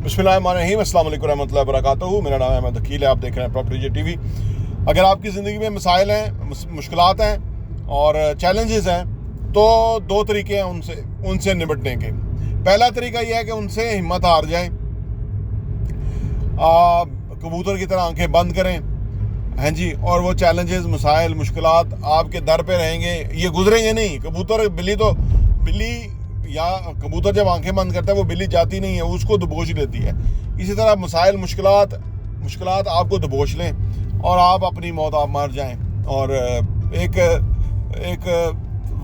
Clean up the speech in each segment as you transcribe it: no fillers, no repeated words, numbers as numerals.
बिस्मिल्लाहिर्रहमानिर्रहीम, अस्सलाम वालेकुम रहमतुल्लाहि व बरकातहू। मेरा नाम अहमद वकील है, आप देख रहे हैं प्रॉपर्टी टीवी। अगर आपकी ज़िंदगी में मसाइल हैं, मुश्किलात हैं और चैलेंजेस हैं, तो दो तरीके हैं उनसे निपटने के। पहला तरीका यह है कि उनसे हिम्मत हार जाएं, कबूतर की तरह आंखें बंद करें, हैं जी, और वो चैलेंजेस, मसाइल, मुश्किलात आपके दर पे रहेंगे, ये गुजरेंगे नहीं। बिल्ली या कबूतर जब आंखें बंद करता है वो बिल्ली जाती नहीं है, उसको दबोच लेती है। इसी तरह मसाइल, मुश्किलात आपको दबोच लें और आप अपनी मौत आप मर जाएं और एक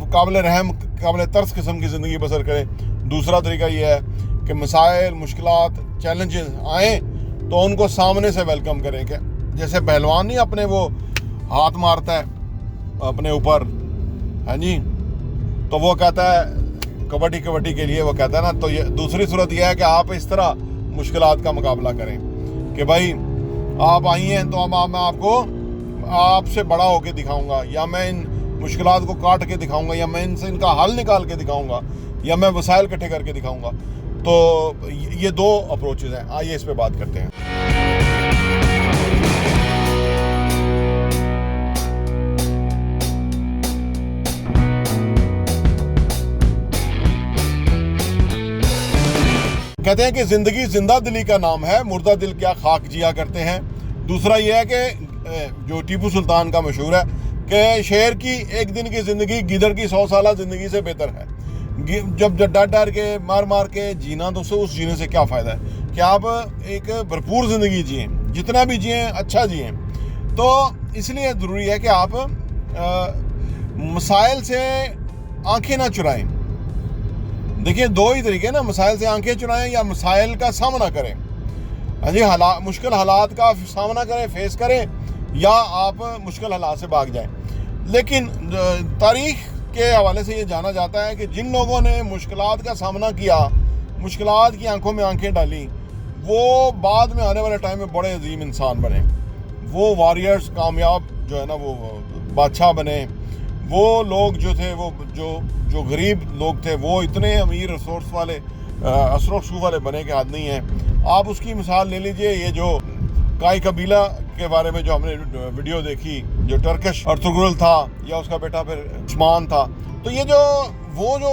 काबिल रहम, काबिल तर्स किस्म की ज़िंदगी बसर करें। दूसरा तरीका ये है कि मसाइल, मुश्किलात, चैलेंजेस आएँ तो उनको सामने से वेलकम करें। कि जैसे पहलवान नहीं अपने वो हाथ मारता है अपने ऊपर, है जी, तो वो कहता है कबड्डी के लिए वो कहता है ना, तो ये दूसरी सूरत यह है कि आप इस तरह मुश्किलात का मुकाबला करें कि भाई आप आई हैं तो अब मैं आपको आपसे बड़ा होके दिखाऊंगा, या मैं इन मुश्किलात को काट के दिखाऊंगा, या मैं इनका हल निकाल के दिखाऊंगा, या मैं वसाइल इकट्ठे करके दिखाऊंगा। तो ये दो अप्रोचेज हैं। आइए इस पे बात करते हैं। कहते हैं कि जिंदगी जिंदा दिली का नाम है, मुर्दा दिल क्या खाक जिया करते हैं। दूसरा यह है कि जो टीपू सुल्तान का मशहूर है कि शेर की एक दिन की ज़िंदगी गिदड़ की 100 साल ज़िंदगी से बेहतर है। जब डर के मार के जीना, तो उस जीने से क्या फ़ायदा है कि आप एक भरपूर ज़िंदगी जिएँ, जितना भी जिएँ अच्छा जिएँ। तो इसलिए ज़रूरी है कि आप मसाइल से आंखें ना चुराएं। देखिए, दो ही तरीके ना, मसाइल से आंखें चुराएं या मसाइल का सामना करें। हाँ जी, मुश्किल हालात का सामना करें, फेस करें, या आप मुश्किल हालात से भाग जाएं। लेकिन तारीख के हवाले से ये जाना जाता है कि जिन लोगों ने मुश्किलात का सामना किया, मुश्किलात की आंखों में आंखें डाली, वो बाद में आने वाले टाइम में बड़े अजीम इंसान बने। वो वॉरियर्स, कामयाब जो है ना, वो बादशाह बने। वो लोग जो थे, वो जो गरीब लोग थे, वो इतने अमीर रिसोर्स वाले बने के आदमी हैं। आप उसकी मिसाल ले लीजिए, ये जो काई कबीला के बारे में जो हमने वीडियो देखी, जो टर्किश अर्तुगरुल था या उसका बेटा फिर उस्मान था, तो ये जो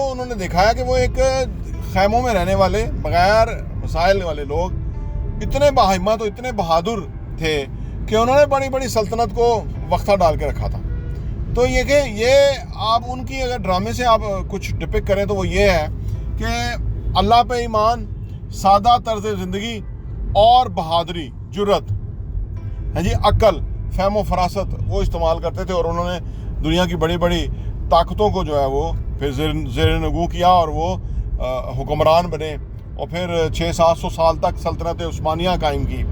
उन्होंने दिखाया कि वो एक खैमों में रहने वाले बगैर मसाइल वाले लोग इतने बाहिम्मत और इतने बहादुर थे कि उन्होंने बड़ी बड़ी सल्तनत को वक्ता डाल के रखा था। तो ये आप उनकी अगर ड्रामे से आप कुछ डिपिक्ट करें तो वो ये है कि अल्लाह पे ईमान, सादा तर्ज ज़िंदगी और बहादुरी, जुर्रत, है जी, अक्ल, फ़हम व फरासत वो इस्तेमाल करते थे। और उन्होंने दुनिया की बड़ी बड़ी ताकतों को जो है वो फिर ज़ेर नगू किया और वो हुक्मरान बने। और फिर 600-700 साल तक सल्तनत उस्मानिया कायम की,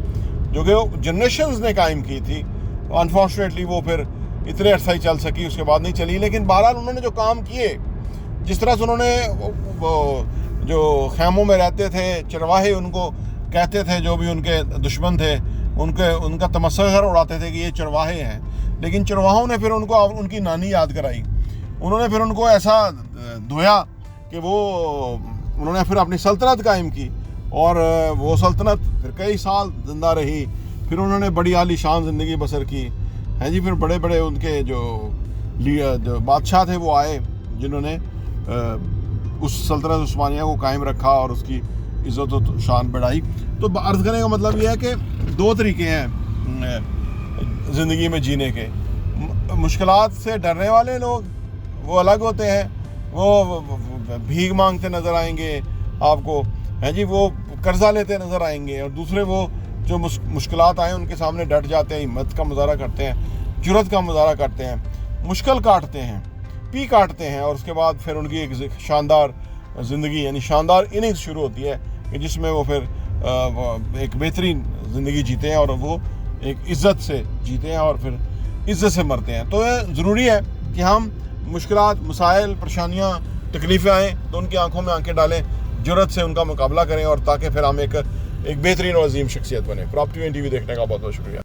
जो कि जनरेशन्स ने कायम की थी। अनफॉर्चुनेटली वो फिर इतने अरसा ही चल सकी, उसके बाद नहीं चली। लेकिन बहरहाल उन्होंने जो काम किए, जिस तरह से उन्होंने जो खैमों में रहते थे, चरवाहे उनको कहते थे, जो भी उनके दुश्मन थे उनका तमस्खुर उड़ाते थे कि ये चरवाहे हैं। लेकिन चरवाहों ने फिर उनको उनकी नानी याद कराई। उन्होंने फिर उनको ऐसा धोया कि उन्होंने फिर अपनी सल्तनत कायम की, और वो सल्तनत फिर कई साल जिंदा रही। फिर उन्होंने बड़ी आलीशान ज़िंदगी बसर की, हैं जी। फिर बड़े बड़े उनके जो बादशाह थे वो आए, जिन्होंने उस सल्तनत उस्मानिया को कायम रखा और उसकी इज़्ज़त और शान बढ़ाई। तो अर्ज़ करने का मतलब यह है कि दो तरीके हैं ज़िंदगी में जीने के। मुश्किलात से डरने वाले लोग वो अलग होते हैं, वो भीख मांगते नज़र आएंगे आपको, हैं जी, वो कर्जा लेते नज़र आएंगे। और दूसरे वो जो मुश्किलात आए उनके सामने डट जाते हैं, हिम्मत का मुजाहरा करते हैं, जुर्रत का मुजाहरा करते हैं, मुश्किल काटते हैं, पी काटते हैं, और उसके बाद फिर उनकी एक शानदार ज़िंदगी, यानी शानदार इनिंग्स शुरू होती है कि जिसमें वो फिर एक बेहतरीन ज़िंदगी जीते हैं और वो एक इज़्ज़त से जीते हैं और फिर इज़्ज़त से मरते हैं। तो ज़रूरी है कि हम मुश्किलात, मसाइल, परेशानियाँ, तकलीफ़ें आएँ तो उनकी आंखों में आंखें डालें, जुर्रत से उनका मुकाबला करें, और ताकि फिर हम एक बेहतरीन और अजीम शख्सियत बने। प्रॉपर्टी टीवी देखने का बहुत बहुत शुक्रिया।